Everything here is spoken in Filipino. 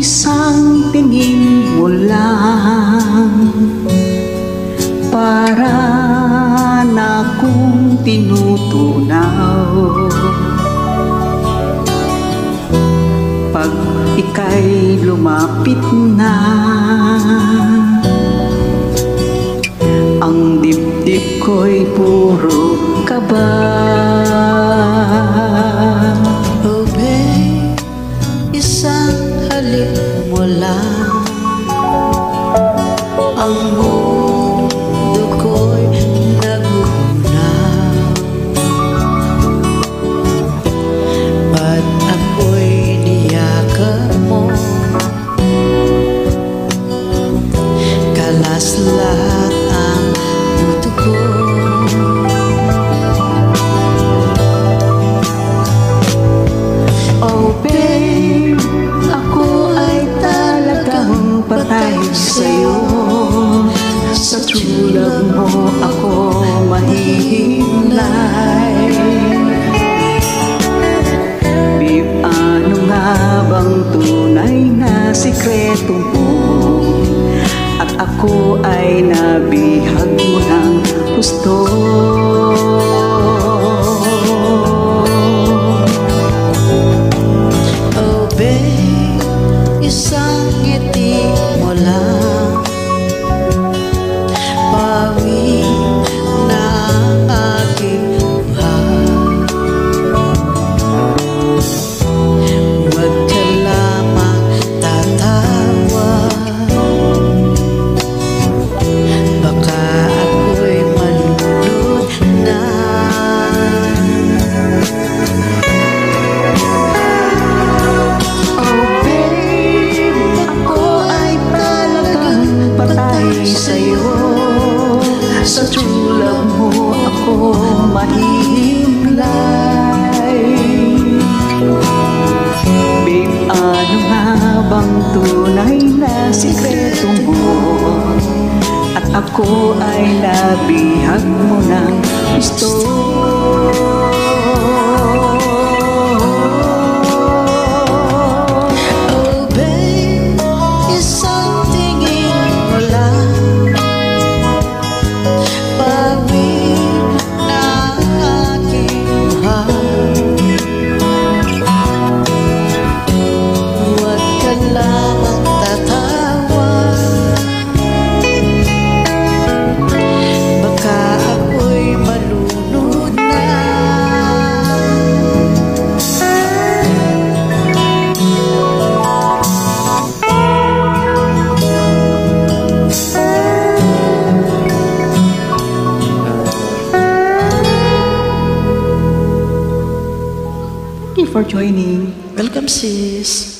isang tingin mo lang para na kung tinutunaw. Pag ika'y lumapit na, ang dibdib ko'y puro kaba. Oh babe, isang halik mo lang, ang mundo ko'y nagugunaw. Ba't ako'y niyakap mo, kalas lahat ang puto ko. Oh babe, ako ay talagang patay sa'yo. Sa true love mo ako mahihimlay. Babe, ano nga bang tunay na sikreto mo? At ako ay nabihag mo ng gusto. Oh babe, isang ngiti mo lang, bawi na ang aking buhay. Huwag ka lamang tatawa, baka ako'y malulod na. Oh babe, ako ay talagang patay sa'yo. Sa true love mo ako mahihimlay. Babe, ano nga bang tunay na sikreto mo? At ako ay nabihag mo ng gusto. Oh babe, isang tingin mo lang, bawi na ang aking buhay. Huwag ka lamang tatawa, baka ako'y malunod na. Thank you for joining. Welcome sis.